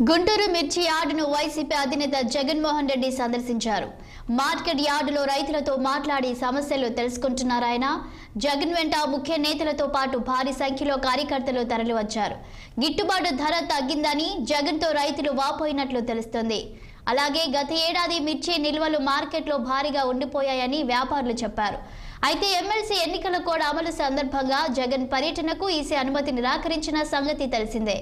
గుంటూరు మిర్చి యార్డును వైసీపీ అధినేత జగన్మోహన్ రెడ్డి సందర్శించారు. మార్కెట్ యార్డులో రైతులతో మాట్లాడి సమస్యలు తెలుసుకుంటున్నారు ఆయన. జగన్ వెంట ముఖ్య నేతలతో పాటు భారీ సంఖ్యలో కార్యకర్తలు తరలివచ్చారు. గిట్టుబాటు ధర తగ్గిందని జగన్తో రైతులు వాపోయినట్లు తెలుస్తోంది. అలాగే గత ఏడాది మిర్చి నిల్వలు మార్కెట్లో భారీగా ఉండిపోయాయని వ్యాపారులు చెప్పారు. అయితే ఎమ్మెల్సీ ఎన్నికల కోడ్ అమలు సందర్భంగా జగన్ పర్యటనకు ఈసీ అనుమతి నిరాకరించిన సంగతి తెలిసిందే.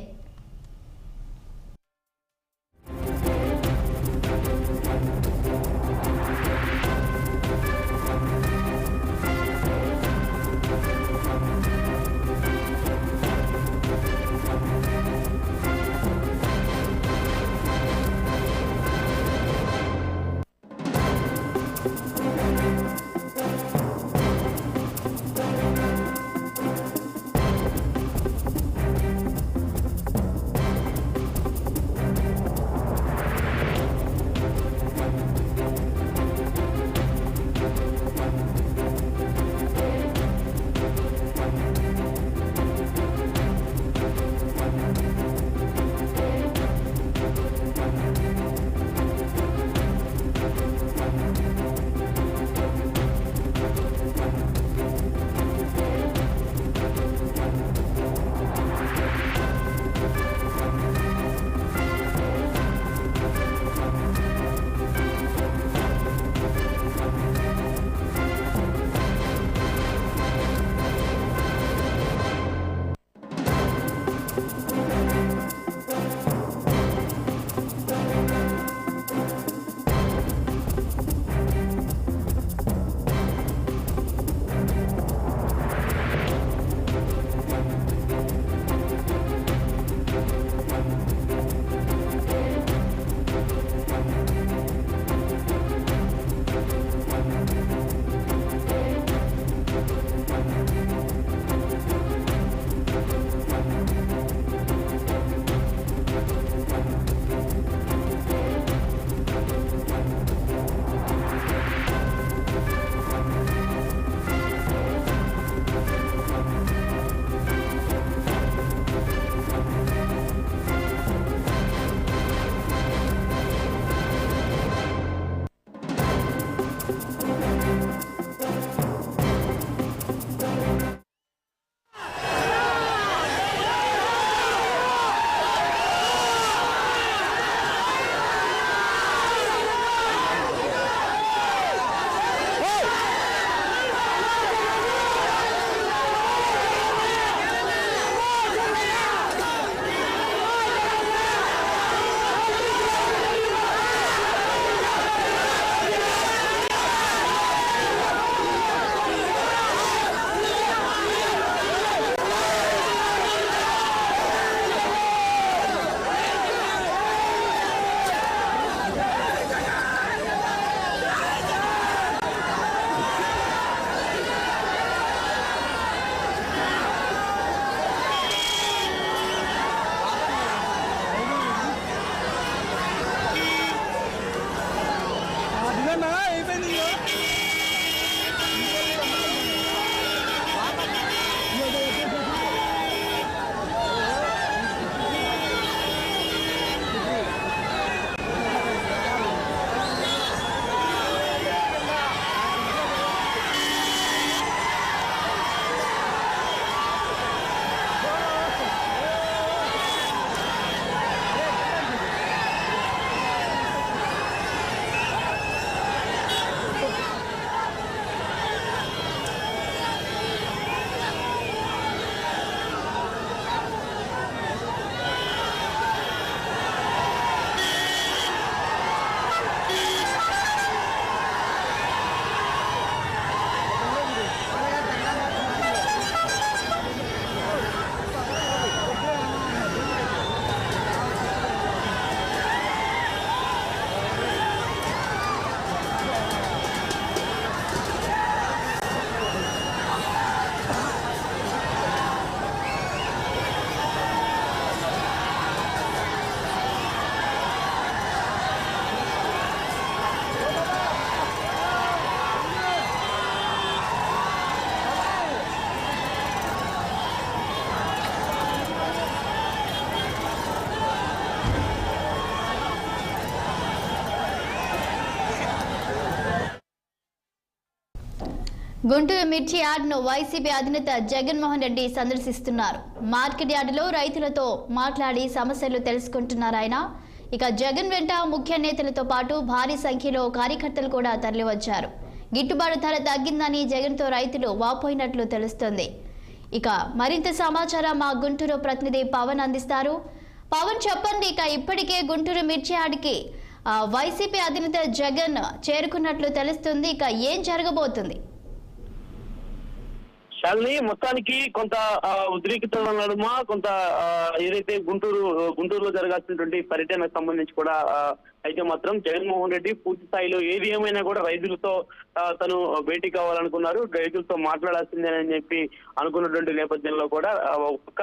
గుంటూరు మిర్చి యార్డును వైసీపీ అధినేత జగన్మోహన్ రెడ్డి సందర్శిస్తున్నారు. మార్కెట్ యార్డులో రైతులతో మాట్లాడి సమస్యలు తెలుసుకుంటున్నారు ఆయన. ఇక జగన్ వెంట ముఖ్య నేతలతో పాటు భారీ సంఖ్యలో కార్యకర్తలు కూడా తరలివచ్చారు. గిట్టుబాటు ధర తగ్గిందని జగన్తో రైతులు వాపోయినట్లు తెలుస్తోంది. ఇక మరింత సమాచారం మా గుంటూరు ప్రతినిధి పవన్ అందిస్తారు. పవన్ చెప్పండి, ఇక ఇప్పటికే గుంటూరు మిర్చి యార్డుకి వైసీపీ అధినేత జగన్ చేరుకున్నట్లు తెలుస్తుంది. ఇక ఏం జరగబోతుంది? శాలిని, మొత్తానికి కొంత ఉద్రిక్తత నడుమ కొంత ఏదైతే గుంటూరులో జరగాల్సినటువంటి పర్యటనకు సంబంధించి కూడా అయితే మాత్రం జగన్మోహన్ రెడ్డి పూర్తి స్థాయిలో ఏది ఏమైనా కూడా రైతులతో తను భేటీ కావాలనుకున్నారు, రైతులతో మాట్లాడాల్సిందేనని చెప్పి అనుకున్నటువంటి నేపథ్యంలో కూడా ఒక్క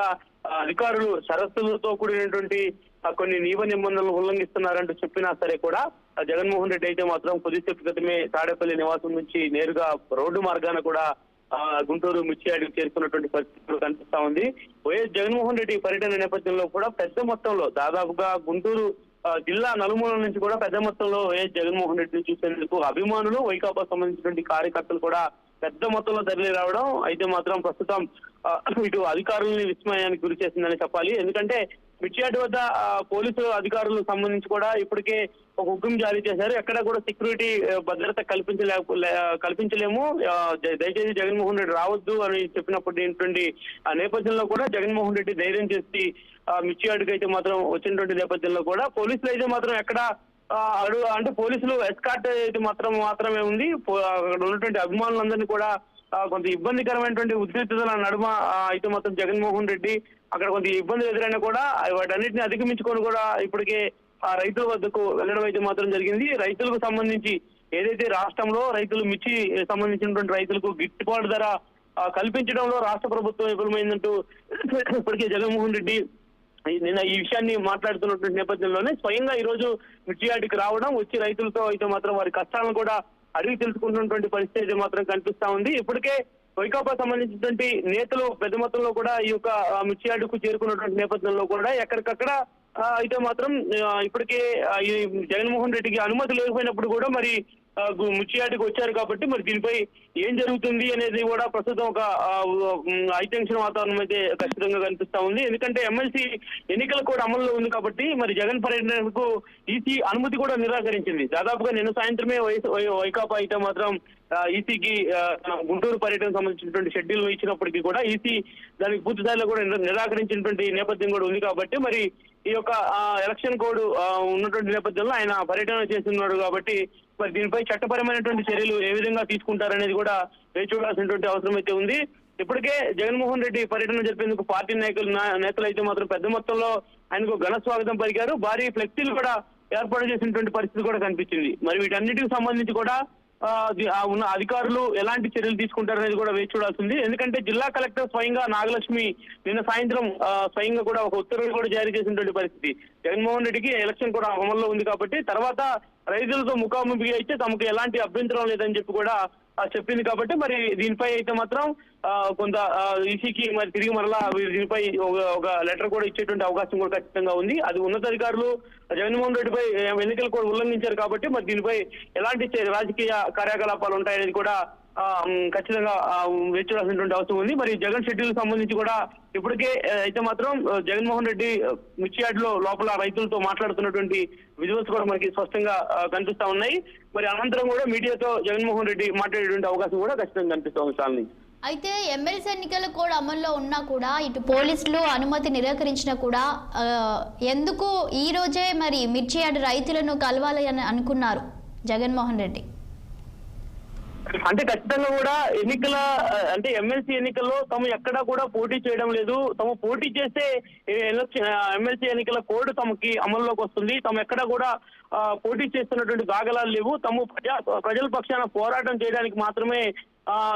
అధికారులు షరతులతో కూడినటువంటి కొన్ని నియమ నిబంధనలు ఉల్లంఘిస్తున్నారంటూ చెప్పినా సరే కూడా జగన్మోహన్ రెడ్డి అయితే మాత్రం కొద్దిసేపు క్రితమే తాడేపల్లి నివాసం నుంచి నేరుగా రోడ్డు మార్గాన కూడా గుంటూరు మిర్చి యార్డుకు చేరుకున్నటువంటి పరిస్థితులు కనిపిస్తా ఉంది. వైఎస్ జగన్మోహన్ రెడ్డి పర్యటన నేపథ్యంలో కూడా పెద్ద మొత్తంలో దాదాపుగా గుంటూరు జిల్లా నలుమూలల నుంచి కూడా పెద్ద మొత్తంలో వైఎస్ జగన్మోహన్ రెడ్డిని చూసేందుకు అభిమానులు, వైకాపా సంబంధించినటువంటి కార్యకర్తలు కూడా పెద్ద మొత్తంలో తరలి రావడం అయితే మాత్రం ప్రస్తుతం ఇటు అధికారులని విస్మయానికి గురి చేసిందని చెప్పాలి. ఎందుకంటే మిర్చి యార్డు వద్ద పోలీసు అధికారులకు సంబంధించి కూడా ఇప్పటికే ఒక హుకుం జారీ చేశారు. ఎక్కడ కూడా సెక్యూరిటీ భద్రత కల్పించలేము, దయచేసి జగన్మోహన్ రెడ్డి రావద్దు అని చెప్పినటువంటి నేపథ్యంలో కూడా జగన్మోహన్ రెడ్డి ధైర్యం చేసి మిర్చి యార్డుకి అయితే మాత్రం వచ్చినటువంటి నేపథ్యంలో కూడా పోలీసులు అయితే మాత్రం ఎక్కడ అంటే పోలీసులు ఎస్కార్ట్ అయితే మాత్రమే ఉంది. అక్కడ ఉన్నటువంటి అభిమానులందరినీ కూడా కొంత ఇబ్బందికరమైనటువంటి ఉద్రిక్తతల నడుమ అయితే మాత్రం జగన్మోహన్ రెడ్డి అక్కడ కొంత ఇబ్బందులు ఎదురైనా కూడా వాటన్నిటిని అధిగమించుకొని కూడా ఇప్పటికే ఆ రైతుల వద్దకు వెళ్ళడం అయితే మాత్రం జరిగింది. రైతులకు సంబంధించి ఏదైతే రాష్ట్రంలో రైతులు మిర్చి సంబంధించినటువంటి రైతులకు గిట్టుబాటు ధర కల్పించడంలో రాష్ట్ర ప్రభుత్వం విఫలమైందంటూ ఇప్పటికే జగన్మోహన్ రెడ్డి నిన్న ఈ విషయాన్ని మాట్లాడుతున్నటువంటి నేపథ్యంలోనే స్వయంగా ఈ రోజు మిర్చి యార్డుకి రావడం, వచ్చి రైతులతో అయితే మాత్రం వారి కష్టాలను కూడా అడిగి తెలుసుకుంటున్నటువంటి పరిస్థితి అయితే మాత్రం కనిపిస్తా ఉంది. ఇప్పటికే వైకాపా సంబంధించినటువంటి నేతలు పెద్ద మొత్తంలో కూడా ఈ యొక్క మిర్చి యార్డుకు చేరుకున్నటువంటి నేపథ్యంలో కూడా ఎక్కడికక్కడ అయితే మాత్రం ఇప్పటికే ఈ జగన్మోహన్ రెడ్డికి అనుమతి లేకపోయినప్పుడు కూడా మరి మిర్చి యార్డుకి వచ్చారు కాబట్టి మరి దీనిపై ఏం జరుగుతుంది అనేది కూడా ప్రస్తుతం ఒక హైటెన్షన్ వాతావరణం అయితే ఖచ్చితంగా కనిపిస్తా ఉంది. ఎందుకంటే ఎమ్మెల్సీ ఎన్నికల కూడా అమల్లో ఉంది కాబట్టి మరి జగన్ పర్యటనకు ఈసీ అనుమతి కూడా నిరాకరించింది. దాదాపుగా నిన్న సాయంత్రమే వైకాపా అయితే మాత్రం ఈసీకి గుంటూరు పర్యటనకు సంబంధించినటువంటి షెడ్యూల్ ఇచ్చినప్పటికీ కూడా ఈసీ దానికి పూర్తి స్థాయిలో కూడా నిరాకరించినటువంటి నేపథ్యం కూడా ఉంది. కాబట్టి మరి ఈ యొక్క ఎలక్షన్ కోడ్ ఉన్నటువంటి నేపథ్యంలో ఆయన పర్యటన చేస్తున్నాడు కాబట్టి మరి దీనిపై చట్టపరమైనటువంటి చర్యలు ఏ విధంగా తీసుకుంటారనేది కూడా వేచి చూడాల్సినటువంటి అవసరం అయితే ఉంది. ఇప్పటికే జగన్మోహన్ రెడ్డి పర్యటన జరిపేందుకు పార్టీ నేతలు అయితే మాత్రం పెద్ద మొత్తంలో ఆయనకు ఘన స్వాగతం పలికారు. భారీ ఫ్లెక్సీలు కూడా ఏర్పాటు చేసినటువంటి పరిస్థితి కూడా కనిపించింది. మరి వీటన్నిటికి సంబంధించి కూడా ఉన్న అధికారులు ఎలాంటి చర్యలు తీసుకుంటారనేది కూడా వేచి చూడాల్సింది. ఎందుకంటే జిల్లా కలెక్టర్ స్వయంగా నాగలక్ష్మి నిన్న సాయంత్రం స్వయంగా కూడా ఒక ఉత్తర్వులు కూడా జారీ చేసినటువంటి పరిస్థితి. జగన్మోహన్ రెడ్డికి ఎలక్షన్ కూడా అమల్లో ఉంది కాబట్టి తర్వాత రైతులతో ముఖాముఖిగా అయితే తమకు ఎలాంటి అభ్యంతరం లేదని చెప్పి కూడా చెప్పింది. కాబట్టి మరి దీనిపై అయితే మాత్రం కొంత ఈసీకి మరి తిరిగి మరలా దీనిపై ఒక లెటర్ కూడా ఇచ్చేటువంటి అవకాశం కూడా ఖచ్చితంగా ఉంది. అది ఉన్నతాధికారులు జగన్మోహన్ రెడ్డిపై ఎన్నికలు కూడా ఉల్లంఘించారు కాబట్టి మరి దీనిపై ఎలాంటి రాజకీయ కార్యకలాపాలు ఉంటాయనేది కూడా ఖచ్చితంగా వేచి చూడాల్సినటువంటి అవసరం ఉంది. మరి జగన్ షెడ్యూల్ సంబంధించి కూడా ఇప్పటికే అయితే మాత్రం జగన్మోహన్ రెడ్డి మిర్చి యార్డులో లోపల రైతులతో మాట్లాడుతున్నటువంటి విజువల్స్ కూడా మనకి స్పష్టంగా కనిపిస్తా ఉన్నాయి. మరి అనంతరం కూడా మీడియాతో జగన్మోహన్ రెడ్డి మాట్లాడేటువంటి అవకాశం కూడా ఖచ్చితంగా కనిపిస్తా ఉంది. చాలని అయితే ఎమ్మెల్సీ ఎన్నికలు కూడా అమల్లో ఉన్నా కూడా ఇటు పోలీసులు అనుమతి నిరాకరించినా కూడా ఎందుకు ఈ రోజే మరి మిర్చి యార్డు రైతులను కలవాలి అని అనుకున్నారు జగన్మోహన్ రెడ్డి? అంటే ఖచ్చితంగా కూడా అంటే ఎమ్మెల్సీ ఎన్నికల్లో తాము ఎక్కడా కూడా పోటీ చేయడం లేదు. తాము పోటీ చేస్తే ఎమ్మెల్సీ ఎన్నికల కోడ్ తమకి అమల్లోకి వస్తుంది. తాము ఎక్కడా కూడా పోటీ చేస్తున్నటువంటి దాఖలాలు లేవు. తాము ప్రజల పక్షాన పోరాటం చేయడానికి మాత్రమే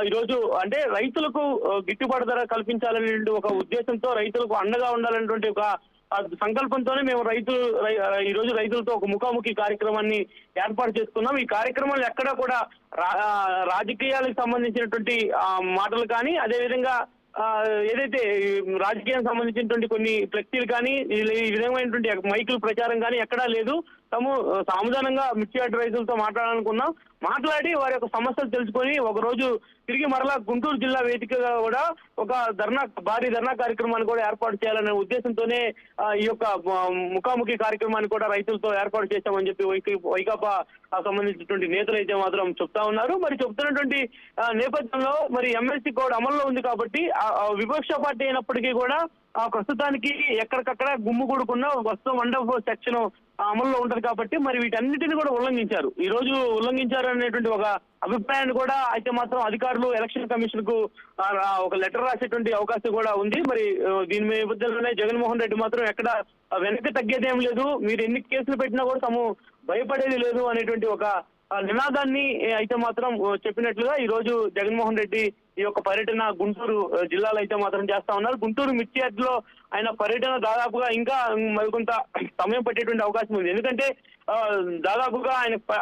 ఈరోజు అంటే రైతులకు గిట్టుబాటు ధర కల్పించాలనే ఒక ఉద్దేశంతో, రైతులకు అండగా ఉండాలనేటువంటి ఒక సంకల్పంతోనే మేము ఈ రోజు రైతులతో ఒక ముఖాముఖి కార్యక్రమాన్ని ఏర్పాటు చేసుకున్నాం. ఈ కార్యక్రమాలు ఎక్కడా కూడా రాజకీయాలకు సంబంధించినటువంటి మాటలు కానీ, అదేవిధంగా ఏదైతే రాజకీయానికి సంబంధించినటువంటి కొన్ని ఫ్లెక్సీలు కానీ, ఈ విధమైనటువంటి మైకుల ప్రచారం కానీ ఎక్కడా లేదు. తాము సామాధానంగా మిర్చి యార్డ్ రైతులతో మాట్లాడాలనుకున్నాం. మాట్లాడి వారి యొక్క సమస్యలు తెలుసుకొని ఒక రోజు తిరిగి మరలా గుంటూరు జిల్లా వేదికగా కూడా ఒక భారీ ధర్నా కార్యక్రమాన్ని కూడా ఏర్పాటు చేయాలనే ఉద్దేశంతోనే ఈ యొక్క ముఖాముఖి కార్యక్రమాన్ని కూడా రైతులతో ఏర్పాటు చేశామని చెప్పి వైకాపా సంబంధించినటువంటి నేతలు అయితే మాత్రం చెప్తా ఉన్నారు. మరి చెప్తున్నటువంటి నేపథ్యంలో మరి ఎమ్మెల్సీ కోడ్ అమల్లో ఉంది కాబట్టి విపక్ష పార్టీ అయినప్పటికీ కూడా ప్రస్తుతానికి ఎక్కడికక్కడ గుమ్ముగూడుకున్న వస్తువు 104 సెక్షన్ అమల్లో ఉంటది కాబట్టి మరి వీటన్నిటిని కూడా ఉల్లంఘించారు. ఈ రోజు ఉల్లంఘించారు అనేటువంటి ఒక అభిప్రాయాన్ని కూడా అయితే మాత్రం అధికారులు ఎలక్షన్ కమిషన్ కు ఒక లెటర్ రాసేటువంటి అవకాశం కూడా ఉంది. మరి దీని నేపథ్యంలోనే జగన్మోహన్ రెడ్డి మాత్రం ఎక్కడ వెనక్కి తగ్గేదేం లేదు, మీరు ఎన్ని కేసులు పెట్టినా కూడా తాము భయపడేది లేదు అనేటువంటి ఒక నినాదాన్ని అయితే మాత్రం చెప్పినట్లుగా ఈ రోజు జగన్మోహన్ రెడ్డి ఈ యొక్క పర్యటన గుంటూరు జిల్లాలో అయితే మాత్రం చేస్తా ఉన్నారు. గుంటూరు మిర్చి యార్డ్లో ఆయన పర్యటన దాదాపుగా ఇంకా మరికొంత సమయం పట్టేటువంటి అవకాశం ఉంది. ఎందుకంటే దాదాపుగా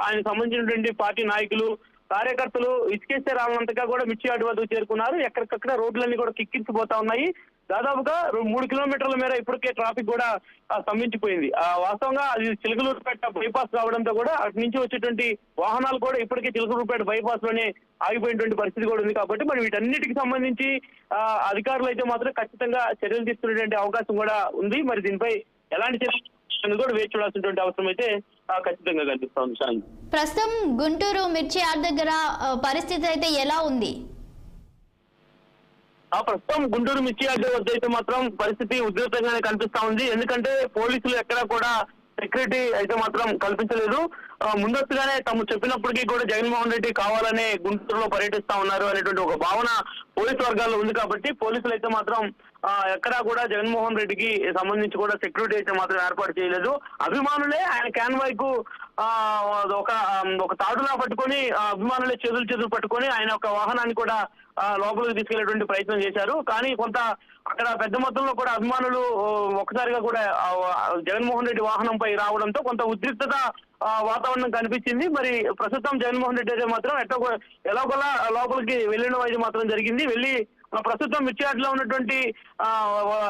ఆయన సంబంధించినటువంటి పార్టీ నాయకులు కార్యకర్తలు ఇసుకేస్తే రానంతగా కూడా మిర్చి యార్డ్ వద్దకు చేరుకున్నారు. ఎక్కడికక్కడ రోడ్లన్నీ కూడా కిక్కిరిసిపోతా ఉన్నాయి. దాదాపుగా 3 కిలోమీటర్ల మేర ఇప్పటికే ట్రాఫిక్ కూడా స్తంభించిపోయింది. వాస్తవంగా అది చిలకలూరుపేట బైపాస్ రావడంతో కూడా అటు నుంచి వచ్చేటువంటి వాహనాలు కూడా ఇప్పటికే చిలకలూరుపేట బైపాస్ లోనే ఆగిపోయినటువంటి పరిస్థితి కూడా ఉంది. కాబట్టి మరి వీటన్నిటికి సంబంధించి అధికారులు అయితే మాత్రం ఖచ్చితంగా చర్యలు తీసుకునేటువంటి అవకాశం కూడా ఉంది. మరి దీనిపై ఎలాంటి చర్యలు కూడా వేచి చూడాల్సినటువంటి అవసరం అయితే ఖచ్చితంగా కనిపిస్తా ఉంది. ప్రస్తుతం గుంటూరు మిర్చి యార్డ్ దగ్గర పరిస్థితి అయితే ఎలా ఉంది? ప్రస్తుతం గుంటూరు మిర్చి యార్డ్ వద్ద అయితే మాత్రం పరిస్థితి ఉద్రిక్తంగానే కనిపిస్తా ఉంది. ఎందుకంటే పోలీసులు ఎక్కడా కూడా సెక్యూరిటీ అయితే మాత్రం కల్పించలేదు. ముందస్తుగానే తాము చెప్పినప్పటికీ కూడా జగన్మోహన్ రెడ్డి కావాలనే గుంటూరులో పర్యటిస్తా ఉన్నారు అనేటువంటి ఒక భావన పోలీసు వర్గాల్లో ఉంది. కాబట్టి పోలీసులు అయితే మాత్రం ఎక్కడా కూడా జగన్మోహన్ రెడ్డికి సంబంధించి కూడా సెక్యూరిటీ అయితే మాత్రం ఏర్పాటు చేయలేదు. అభిమానులే ఆయన క్యాన్వాయ్ కు ఒక తాడులా పట్టుకొని అభిమానులే చేతులు పట్టుకొని ఆయన ఒక వాహనాన్ని కూడా లోపలికి తీసుకెళ్లేటువంటి ప్రయత్నం చేశారు. కానీ కొంత అక్కడ పెద్ద మొత్తంలో కూడా అభిమానులు ఒక్కసారిగా కూడా జగన్మోహన్ రెడ్డి వాహనంపై రావడంతో కొంత ఉద్రిక్తత వాతావరణం కనిపించింది. మరి ప్రస్తుతం జగన్మోహన్ రెడ్డి అయితే మాత్రం ఎలాగోలా లోపలికి వెళ్ళడం అయితే మాత్రం జరిగింది. వెళ్ళి ప్రస్తుతం మిర్చి యార్డ్ లో ఉన్నటువంటి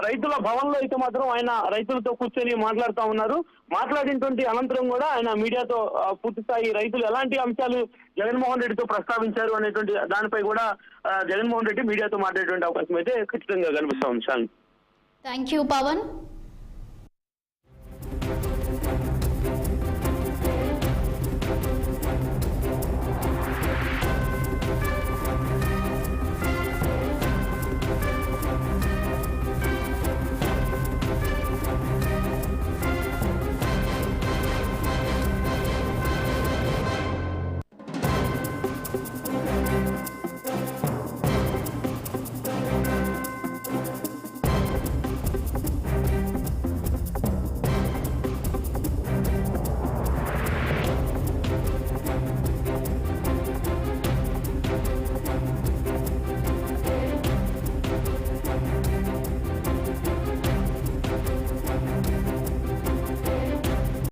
రైతుల భవన్ లో అయితే మాత్రం ఆయన రైతులతో కూర్చొని మాట్లాడుతూ ఉన్నారు. మాట్లాడినటువంటి అనంతరం కూడా ఆయన మీడియాతో పూర్తి స్థాయి రైతులు ఎలాంటి అంశాలు జగన్మోహన్ రెడ్డితో ప్రస్తావించారు అనేటువంటి దానిపై కూడా జగన్మోహన్ రెడ్డి మీడియాతో మాట్లాడేటువంటి అవకాశం అయితే ఖచ్చితంగా కనిపిస్తా ఉంది. Thank you Pawan.